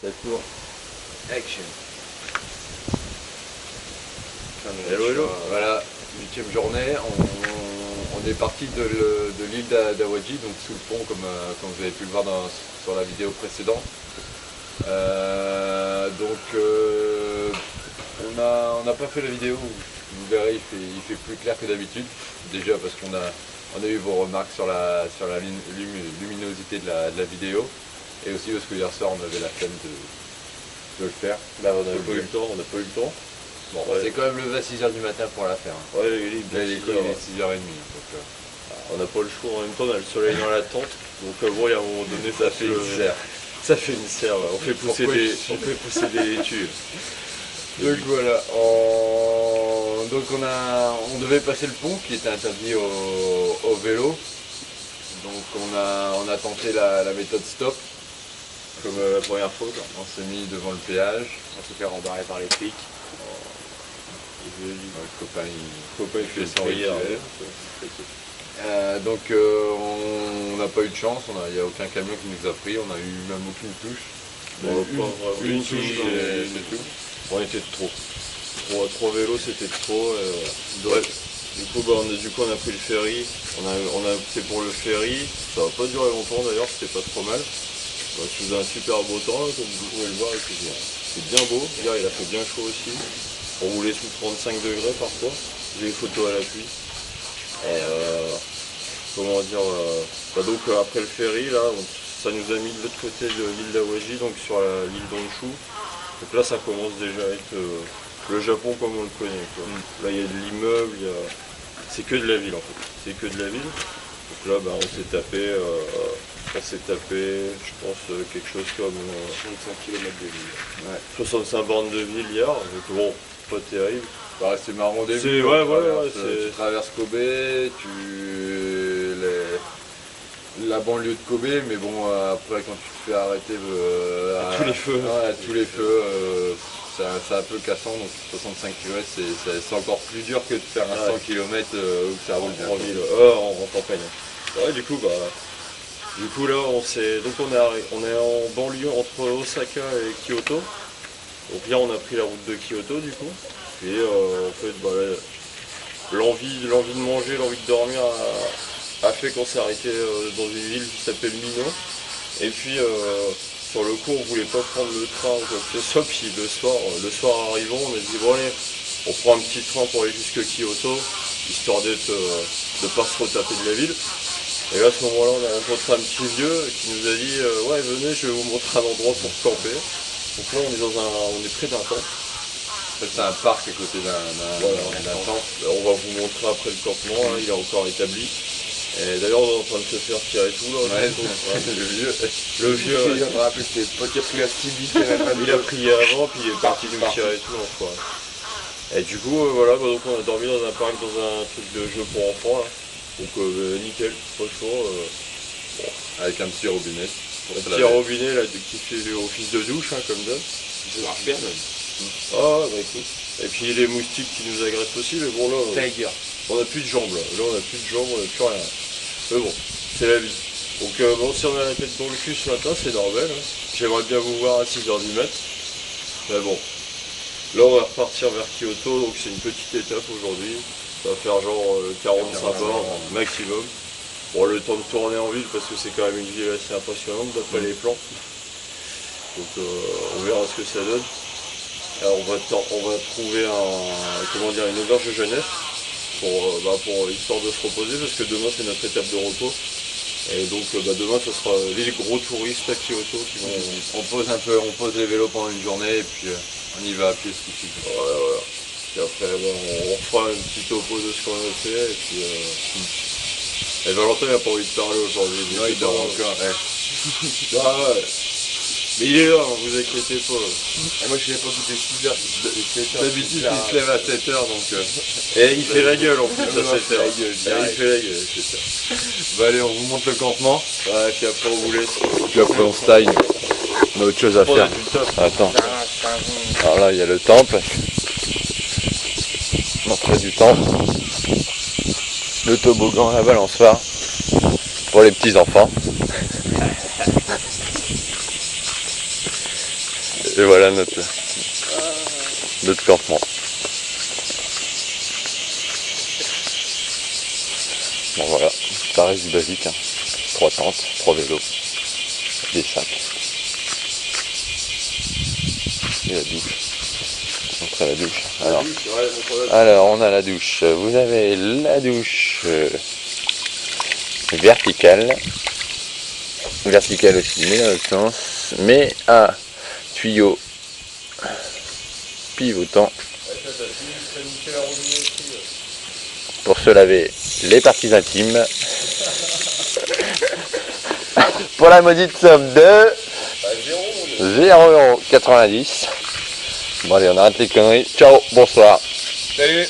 La tour. Action. Hello, hello. Voilà, 8e journée. On est parti de l'île d'Awaji, donc sous le pont, comme vous avez pu le voir sur la vidéo précédente. On n'a pas fait la vidéo, vous verrez, il fait plus clair que d'habitude. Déjà parce qu'on a eu vos remarques sur la luminosité de la vidéo. Et aussi parce que hier soir on avait la flemme de le faire. Bah, on n'a pas eu le temps, Bon, ouais. C'est quand même levé à 6h du matin pour la faire. Hein. Ouais, il est 6h30. On n'a pas le choix, en même temps on a le soleil dans la tente. Donc bon, il y a un moment donné ça fait une serre. Ça fait une serre, ouais. On fait pousser des tuiles. Donc voilà, on devait passer le pont qui était interdit au vélo. Donc on a tenté la méthode stop. Comme la première fois, quoi. On s'est mis devant le péage. On s'est fait rembarrer par les flics. Le copain il fait son prière. Donc on n'a pas eu de chance, il n'y a aucun camion qui nous a pris, on n'a eu même aucune touche. Une touche et c'est tout. On était trop. 3 vélos c'était trop. Ouais. Du coup on a pris le ferry, on a opté pour le ferry, ça va pas durer longtemps d'ailleurs, c'était pas trop mal. Je faisais un super beau temps, là, comme vous pouvez le voir, c'est bien beau, hier il a fait bien chaud aussi. On roulait sous 35 degrés parfois, j'ai les photos à l'appui. Et comment dire, donc après le ferry là, ça nous a mis de l'autre côté de l'île d'Awaji, donc sur l'île d'Honshu. Donc là ça commence déjà à être le Japon comme on le connaît, quoi. Là il y a de l'immeuble, c'est que de la ville en fait, c'est que de la ville. Donc là on s'est tapé, je pense, quelque chose comme 65 km de ville. Ouais. 65 bornes de ville hier, donc bon, pas terrible. Bah, c'est marrant au début, tu traverses Kobe, la banlieue de Kobe, mais bon après quand tu te fais arrêter à tous les feux, c'est un peu cassant, donc 65 km c'est encore plus dur que de faire un 100 km où ça roule bien. En ville, en campagne. Ouais, du coup là on est en banlieue entre Osaka et Kyoto. Donc là on a pris la route de Kyoto du coup. Et en fait l'envie de manger, l'envie de dormir a fait qu'on s'est arrêté dans une ville qui s'appelle Mino. Et puis sur le coup on voulait pas prendre le train ou quoi que ce soit, puis le soir arrivant on a dit bon allez, on prend un petit train pour aller jusque Kyoto, histoire de pas se retaper de la ville. Et là à ce moment-là on a rencontré un petit vieux qui nous a dit ouais venez je vais vous montrer un endroit pour camper. Donc là on est près d'un temple. En fait c'est un parc à côté d'un temple. On va vous montrer après le campement, hein, il est encore établi. Et d'ailleurs on est en train de se faire tirer tout là. Ouais, le vieux. Il me rappelle que c'est pas pris à Stevie, il a prié avant puis il est parti nous tirer tout l'enfoiré. Et du coup voilà, donc on a dormi dans un parc, dans un truc de jeu pour enfants là. Donc nickel, franchement. Bon, avec un petit robinet. Un petit robinet là qui fait office de douche hein, comme d'hab. Ça marche bien même. Ah bah écoute. Et puis les moustiques qui nous agressent aussi, mais bon là. On n'a plus de jambes là. Là on n'a plus de jambes, on n'a plus rien. Mais bon, c'est la vie. Donc bon, si on a la tête dans le cul ce matin, c'est normal. Hein. J'aimerais bien vous voir à 6h du mat. Mais bon. Là on va repartir vers Kyoto, donc c'est une petite étape aujourd'hui. Ça va faire genre 45 bornes maximum. Bon, le temps de tourner en ville parce que c'est quand même une ville assez impressionnante d'après les plans. Donc on verra ce que ça donne. Alors, on va trouver une auberge de jeunesse pour histoire de se reposer parce que demain c'est notre étape de repos. Et donc demain ce sera les gros touristes à Kyoto qui vont. On pose les vélos pendant une journée et puis on y va à pied ce qui suit. Voilà. Puis après on fera une petite topo de ce qu'on a fait et puis. Et Valentin n'a pas envie de parler aujourd'hui. Non, il dort encore. Ouais. Mais il est là, hein, vous inquiétez pas. Et moi je l'ai pas goûté 6h. D'habitude il se lève à 7h donc. Et il fait la gueule en plus à 7h. Il fait la gueule à 7h. Bah allez, on vous montre le campement. Ouais, puis après on vous laisse. Puis après on se taille. On a autre chose à faire. Attends. Alors là il y a le temple. L'entrée du temple. Le toboggan, la balançoire. Pour les petits enfants. Et voilà notre campement. Bon voilà, ça reste du basique, hein. 3 tentes, 3 vélos, des sacs. Et la douche. Montrer la douche. Alors on a la douche. Vous avez la douche verticale. Verticale aussi, mais dans l'autre sens. Mais à tuyau pivotant. Pour se laver les parties intimes. Pour la maudite somme de 0,90 €. Bon allez, on arrête les conneries. Ciao, bonsoir. Salut.